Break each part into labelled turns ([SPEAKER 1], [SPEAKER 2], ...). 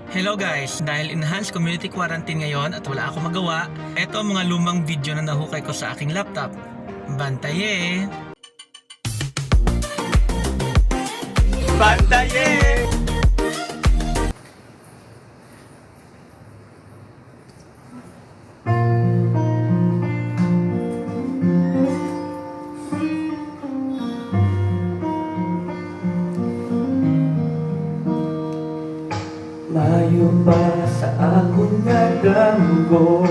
[SPEAKER 1] Hello guys! Dahil enhanced community quarantine ngayon at wala akong magawa, eto ang mga lumang video na nahukay ko sa aking laptop. Bantaye! Bantaye!
[SPEAKER 2] Mayo pa sa akong nadamgo,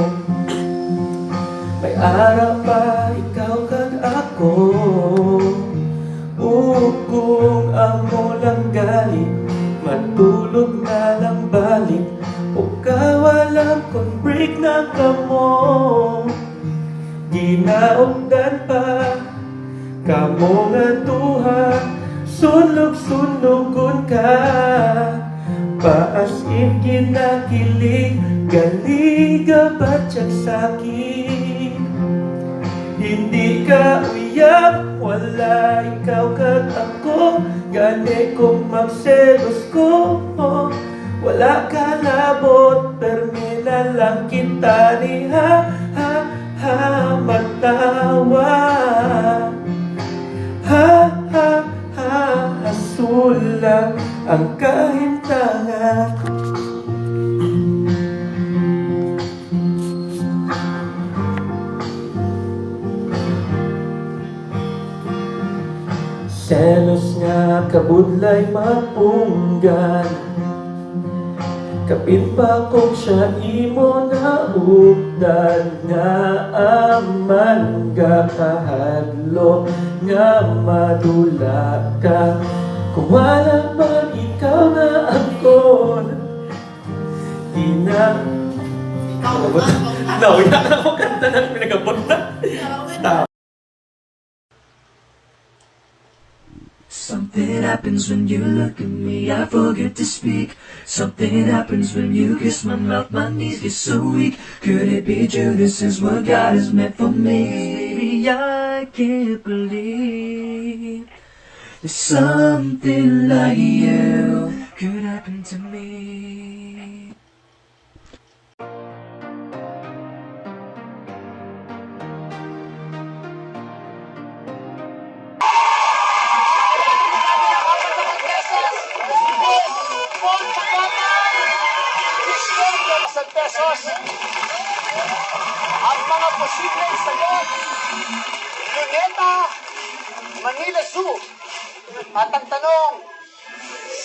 [SPEAKER 2] may araw pa ikaw kag ako. Kung amo lang galit, matulog na lang balik. O kawalan kung break na kamo, ginaugdan pa kamo nga duha, sunog-sunugon ka. Paas if kinakilig, galiga ba't siyang sakin? Hindi ka uyak, wala ikaw kag ako. Gani kong magselos ko, wala ka labot, terminal lang kita ni ha matawa. Hasula ang kahintangan. Selos nga kabudlay mapunggan, kapit pa kong siya imo na ugdan. Nga aman ga kahadlo, nga madula ka. Kung wala pa ikaw na akon, di na nauya na ako kanta ng pinagabot na. Stop.
[SPEAKER 3] Something happens when you look at me, I forget to speak. Something happens when you kiss my mouth, my knees get so weak. Could it be true, this is what God has meant for me? Baby, I can't believe that something like you could happen to me.
[SPEAKER 4] Pesos. Ang mga posibleng sagot: Luneta, Manila Zoo. At ang tanong,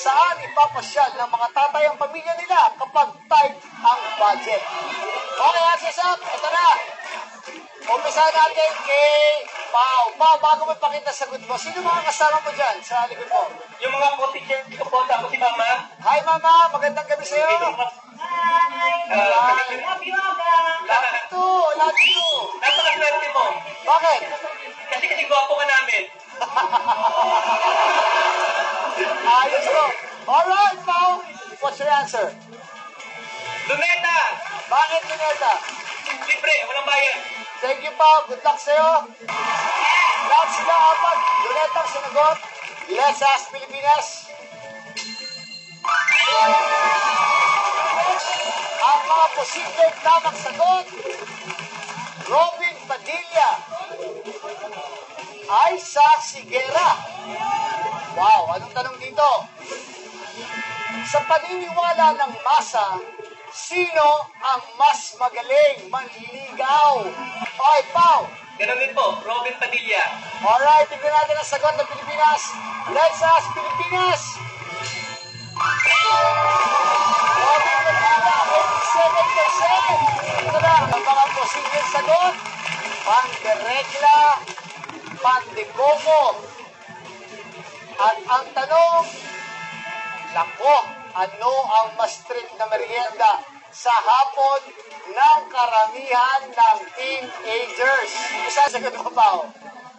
[SPEAKER 4] saan ipapasyal ng mga tatay ang pamilya nila kapag tight ang budget? Okay, answers up. Ito na. Umpisa natin kay Pao. Pao, bago mo ipakita sagot mo, sino mga kasama mo dyan sa likod mo?
[SPEAKER 2] Yung mga co-teacher ko po, tapos si Mama.
[SPEAKER 4] Hi, Mama. Magandang gabi sa'yo.
[SPEAKER 2] Happy yoga!
[SPEAKER 4] Love you.
[SPEAKER 2] Napakaswerte mo.
[SPEAKER 4] Bakit?
[SPEAKER 2] Kasi gwapo ka namin.
[SPEAKER 4] Ayos ko. Alright, Pao. What's your answer?
[SPEAKER 2] Luneta!
[SPEAKER 4] Bakit, Luneta?
[SPEAKER 2] Libre, walang bayan.
[SPEAKER 4] Thank you, Pao. Good luck sa'yo. Lahat sila apat. Luneta ang sinagot. Let's ask Pilipinas. Ang mga posibleng tamang sagot: Robin Padilla, Aiza Sigera. Wow, anong tanong dito? Sa paniniwala ng masa, sino ang mas magaling manligaw? Okay, Pao.
[SPEAKER 2] Ganun din po, Robin Padilla.
[SPEAKER 4] Alright, tignan natin ang sagot ng Pilipinas. Let's ask Pilipinas. Robin Padilla, 87%. Ito na, ang mga posibleng sagot: Panderegla, Pandekoko. At ang tanong, lako, ano ang mas strict na merienda sa hapon ng karamihan ng teenagers? Isa sagot mo, Pao.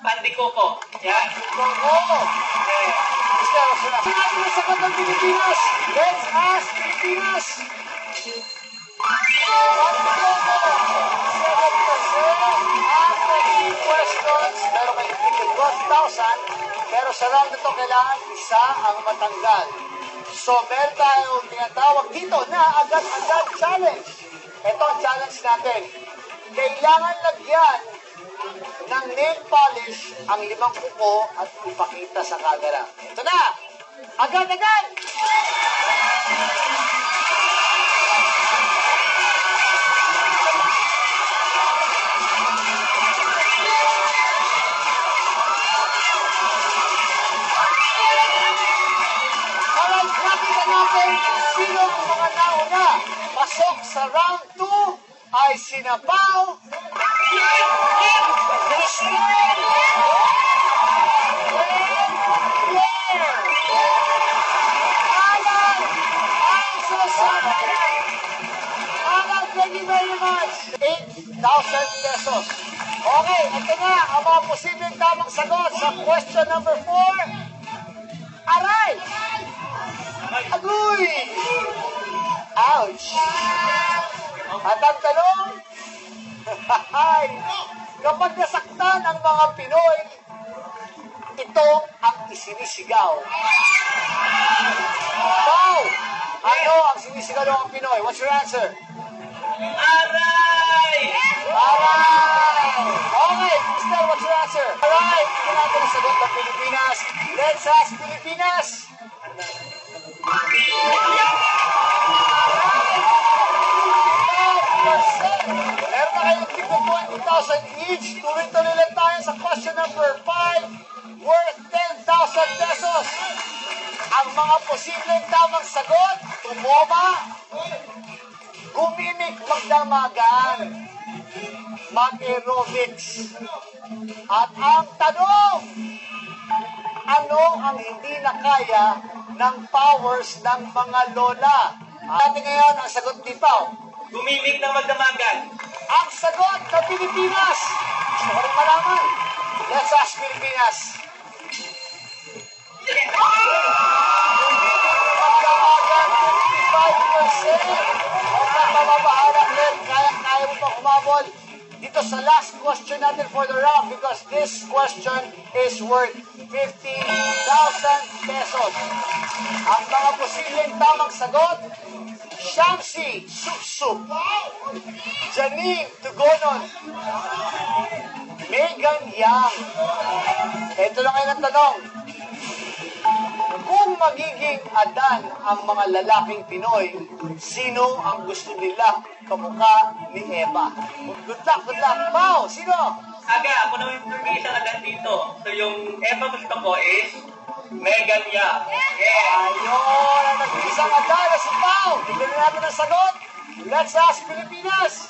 [SPEAKER 2] Pandikoko. Yan.
[SPEAKER 4] Oo. Gusto na. Sinabi mo sagot ng Pilipinas. Let's ask Pilipinas. Pandekoko, 7%. After 3 questions, meron kayong ticket 12,000. Pero sa round na ito, kailangan isa ang matanggal. So, meron tayong tinatawag dito na agad-agad challenge. Ito ang challenge natin. Kailangan lagyan ng nail polish ang 5 kuko at ipakita sa camera. Ito na! Agad-agad! Alright, nakita natin sino ang mga nauna. Pasok sa round 2 ay sina Pao, Christine, Claire, Alan, ang susunod. Alan, thank you very much. 8,000 pesos. Okay, ito na ang mga posibleng tamang sagot sa question number 4. Aray! Agoy! Ouch! At ang tanong, kapag nasaktan ang mga Pinoy, ito ang isinisigaw. Wow! Ano ang sinisigaw ng mga Pinoy? What's your answer?
[SPEAKER 1] Aray!
[SPEAKER 4] Aray! Okay, Crystal, what's your answer? Aray! Ito natin ang sagot ng Pilipinas. Let's ask Pilipinas! Meron na kayong tipo 20,000 each. Tuloy-tuloy lang tayo sa question number 5 worth 10,000 pesos. Ang mga posibleng tamang sagot, tumoma, gumimik magdamagan, mag-aerobics. At ang tanong, ano ang hindi na kaya ng powers ng mga lola? Atin ngayon ang sagot ni Pao.
[SPEAKER 1] Gumimik na magdamagan.
[SPEAKER 4] Ang sagot ng Pilipinas. Gusto ko rin malaman. Let's ask Pilipinas. Magdamagan, 55%. Huwag kang mababahala, Glenn. Kaya mo pang umabol dito sa last question natin for the round because this question is worth 50,000 pesos. Ang mga posibleng tamang sagot, Shamsi, Sup-Sup, Janine, Tugonon, Megan Yang. Ito lang kayo ng tanong. Kung magiging adan ang mga lalaking Pinoy, sino ang gusto nila kamukha ni Eva? Good luck, good luck. Pao, sino?
[SPEAKER 1] Aga, ako naman yung isang agad dito. So yung Eva gusto ko is Megan Yang. Yeah.
[SPEAKER 4] Ayun, ang nag-isang adan na si Pao. Tignan natin ang sagot. Let's ask Pilipinas.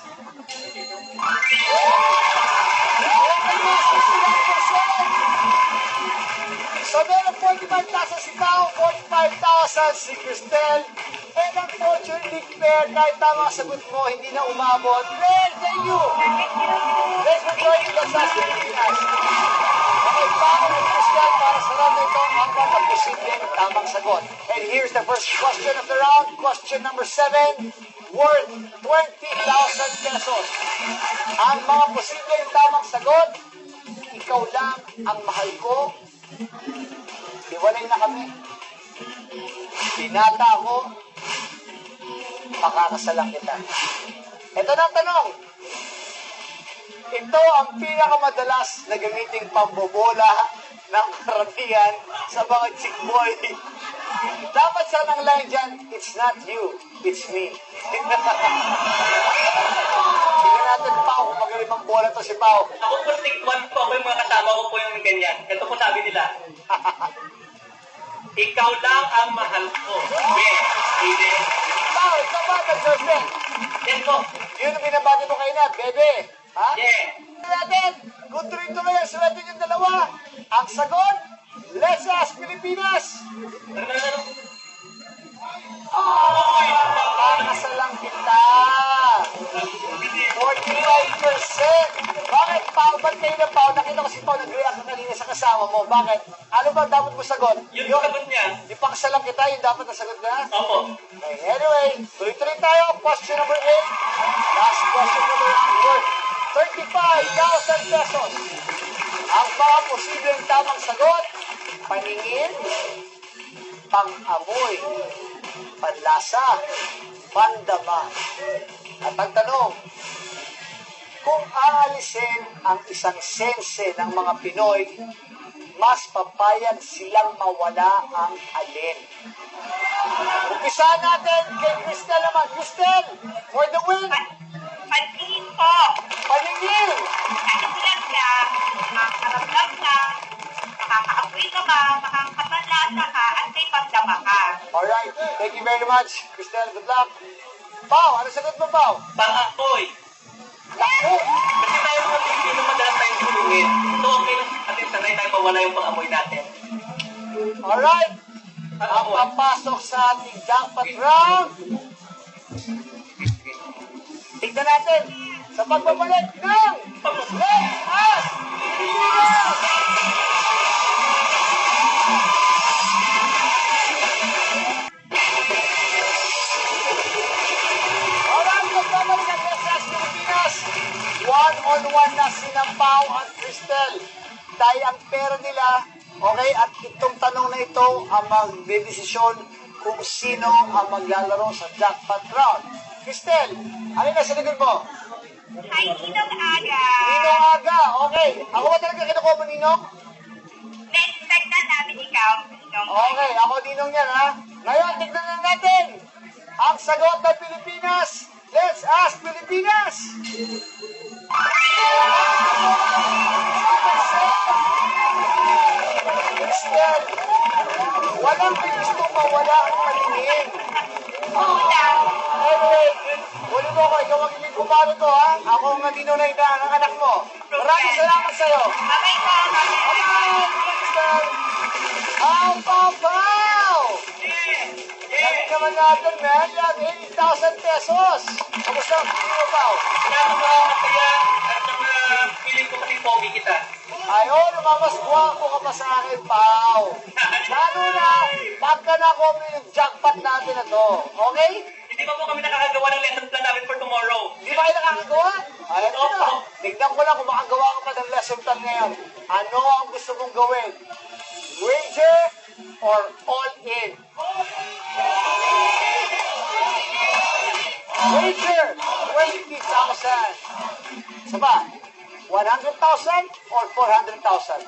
[SPEAKER 4] So meron 45,000 si Pao, 45,000 si Cristel. And unfortunately, Claire, kahit tama ang sagot mo, hindi na umabot. Claire, thank you! Let's rejoin in the South Pilipinas. Okay, Pao and Cristel, para sa round na ito, ang mga posibleng tamang sagot. And here's the first question of the round, question number 7, worth 20,000 pesos. Ang mga posibleng tamang sagot, ikaw lang ang mahal ko. Iwalay na kami. Binata ako. Pakakasalan kita. Ito na ang tanong. Ito ang pinakamadalas na gamiting pambobola ng karamihan sa mga chick boy. Dapat sa ng line dyan, it's not you, it's me. Tingnan natin pa kung magaling mang bola to si Pao.
[SPEAKER 1] Ako po stick one po, ako yung mga kasama ko po yung ganyan. Ito po sabi nila. Ikaw lang ang mahal ko. Yes, Aiden.
[SPEAKER 4] Pao, ikaw ba nag-girlfriend?
[SPEAKER 1] Yan po.
[SPEAKER 4] Yun ang binabati mo kayo na, bebe. Ha?
[SPEAKER 1] Yeah.
[SPEAKER 4] Tingnan natin, kung tuloy-tuloy ang suwerte yung dalawa. Ang sagot, let's ask Pilipinas. Pakakasalan kita. 45%. Bakit, Pao? Ba't kayo na, Pao? Nakita ko si Pao nag-react na kanina sa kasama mo. Bakit? Ano ba dapat mo sagot?
[SPEAKER 1] Yung sagot niya.
[SPEAKER 4] Ipakasalan kita, yung dapat na sagot na?
[SPEAKER 1] Opo.
[SPEAKER 4] Okay, anyway, tuloy-tuloy tayo. Question number 8. Last question number 4. 35,000 pesos. Ang mga posibleng tamang sagot, paningin, pang-amoy, panlasa, pandama. At ang tanong, kung aalisin ang isang sense ng mga Pinoy, mas papayag silang mawala ang alin. Umpisahan natin kay Cristel naman. Cristel, for the win!
[SPEAKER 5] Pantingin po.
[SPEAKER 4] Paningin!
[SPEAKER 5] Kasi sila siya, makakaramdam ka, makakaapoy ka ba, makakapanlasa ka, at may pagdama ka.
[SPEAKER 4] Alright, thank you very much. Cristel, good luck. Pao, ano sagot mo, Pao?
[SPEAKER 6] Pang-apoy.
[SPEAKER 4] Naku!
[SPEAKER 6] Kasi tayo mga Pilipino madalas tayong sinulungin. So okay lang atin sanay tayo mawala yung pang-amoy natin.
[SPEAKER 4] Alright! Ang
[SPEAKER 6] Pang-apoy.
[SPEAKER 4] papasok sa ating jackpot round. Tignan natin sa pagbabalik ng Let's Ask Pilipinas! Alright, pagbabalik ng Let's Ask Pilipinas. One-on-one na sinampaw at Cristel. Dahil ang pera nila, okay, at itong tanong na ito ang magdedesisyon kung sino ang maglalaro sa jackpot round. Cristel, ano na sinagot mo?
[SPEAKER 5] Ay, Ninong Aga.
[SPEAKER 4] Ninong Aga, okay. Ako ba talaga kinukuha mo, Ninong?
[SPEAKER 5] Next time na namin ikaw, Ninong.
[SPEAKER 4] Okay, ako Ninong yan, ha? Ngayon, tignan na natin ang sagot ng Pilipinas. Let's Ask Pilipinas! Cristel, walang may gusto mawala ang paningin. Anyway, huli mo ko, ikaw ang iling kumari ko, ha? Ako ang nandino na ina ng anak mo. Maraming salamat sa'yo.
[SPEAKER 5] Okay po,
[SPEAKER 4] Bye, Cristel! Ang papaw! Galing naman natin, man. Yan, 80,000 pesos. Kamusta ang feeling mo, Pao?
[SPEAKER 6] Salamat mga kaya at ang feeling ko kasi pogi kita.
[SPEAKER 4] Ay, oh, lumamas guwapo ka pa sa akin, Pao. Lalo na, pagka na-copy yung jackpot natin na to. Okay?
[SPEAKER 6] Hindi pa po kami nakakagawa ng lesson plan namin for tomorrow.
[SPEAKER 4] Di ba kayo nakakagawa? Ay, ito na. Tignan ko lang kung makagawa ka pa ng lesson plan ngayon. Ano ang gusto mong gawin? Wager or all-in? Wager! 20,000. Saba? 100,000 or 400,000?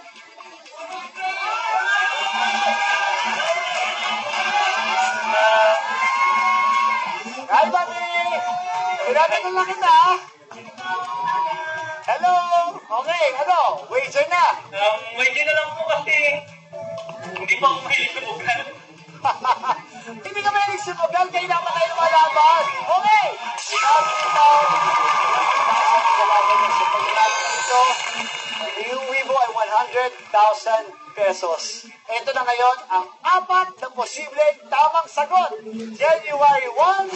[SPEAKER 4] Hi, Mami! Tinatanong lang kita, ha? Hello! Okay, ano? Wager na!
[SPEAKER 6] May din na lang po kasi hindi pa ako mahilig sa bugan.
[SPEAKER 4] Hindi ka mahilig sumugal, kaya naman tayo lumalaban. Okay! Ikaw, ito, iuwi mo ay 100,000 pesos. Ito na ngayon ang apat na posibleng tamang sagot. January 1,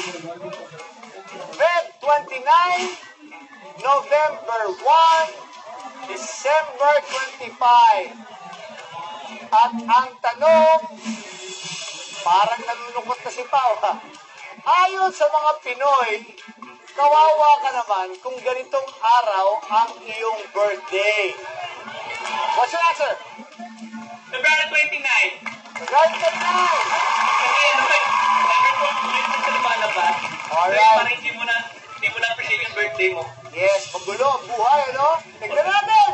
[SPEAKER 4] Feb 29, November 1, December 25. At ang tanong, parang nalulungkot na si Pao, ha? Ayon sa mga Pinoy, kawawa ka naman kung ganitong araw ang iyong birthday. What's your answer?
[SPEAKER 6] February 29.
[SPEAKER 4] Right na now!
[SPEAKER 6] Kasi ano ba, sabi ko, ulit sa lumalabas.
[SPEAKER 4] Alright.
[SPEAKER 6] Parang hindi mo na appreciate yung birthday mo.
[SPEAKER 4] Yes, magulo ang buhay, ano? Tignan natin!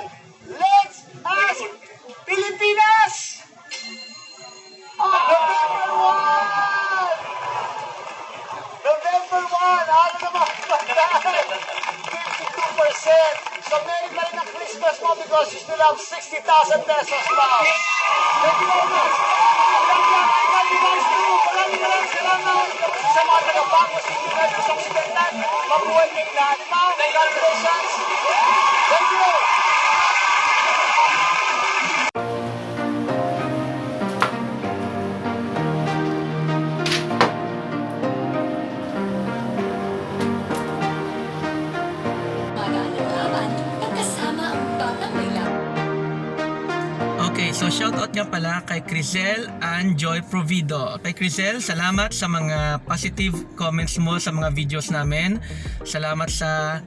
[SPEAKER 4] Let's Ask Pilipinas! November 1! November 1! Ano naman patay? 52%! So, meron ka rin ang Christmas mo because you still have 60,000 pesos pa. Thank you very much! Maraming salamat sa mga tagapangos ng United sa Occidental. Mabuhay kayo lahat pa. Congratulations! Thank you!
[SPEAKER 1] Okay, so shoutout nga pala kay Crisel and Joy Provido. Kay Crisel, salamat sa mga positive comments mo sa mga videos namin. Salamat sa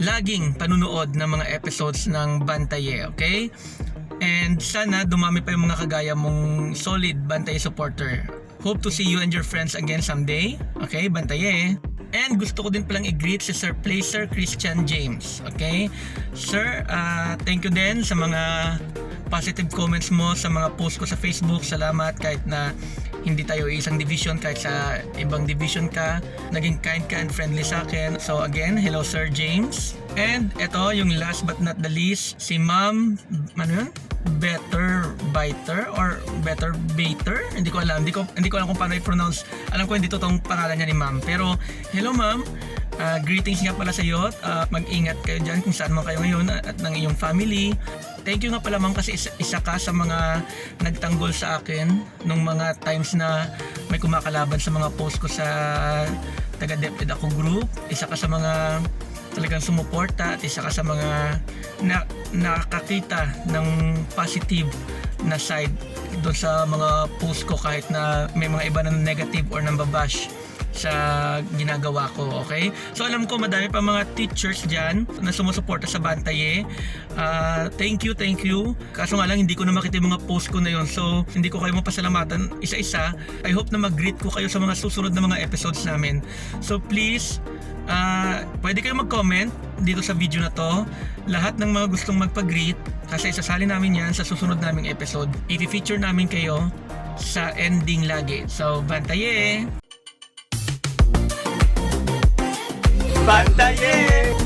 [SPEAKER 1] laging panunood ng mga episodes ng Bantaye, okay? And sana dumami pa yung mga kagaya mong solid Bantaye supporter. Hope to see you and your friends again someday. Okay, bantaye. And gusto ko din palang i-greet si Sir Placer Christian James. Okay? Sir, thank you din sa mga positive comments mo sa mga post ko sa Facebook. Salamat kahit na hindi tayo isang division, kahit sa ibang division ka, naging kind ka and friendly sa akin. So again, hello Sir James. And ito yung last but not the least, si Ma'am, ano yun? Better Biter or Better Bater, hindi ko alam kung paano i-pronounce. Alam ko hindi totoong pangalan niya ni Ma'am, pero hello Ma'am, greetings nga pala sa iyo. Mag-ingat kayo dyan kung saan man kayo ngayon at ng iyong family. Thank you nga pala Ma'am kasi isa ka sa mga nagtanggol sa akin nung mga times na may kumakalaban sa mga post ko sa taga DepEd Ako group. Isa ka sa mga talagang sumuporta at isa ka sa mga nakakita ng positive na side doon sa mga post ko kahit na may mga iba na negative or nambabash sa ginagawa ko, okay? So alam ko madami pa mga teachers dyan na sumusuporta sa Bantaye. Thank you. Kaso nga lang hindi ko na makita yung mga post ko na yon, so hindi ko kayo mapasalamatan isa-isa. I hope na mag-greet ko kayo sa mga susunod na mga episodes namin. So please, pwede kayo mag-comment dito sa video na to. Lahat ng mga gustong magpag-greet, kasi isasali namin yan sa susunod naming episode. I-feature namin kayo sa ending lagi. So, bantaye!
[SPEAKER 2] Bantaye!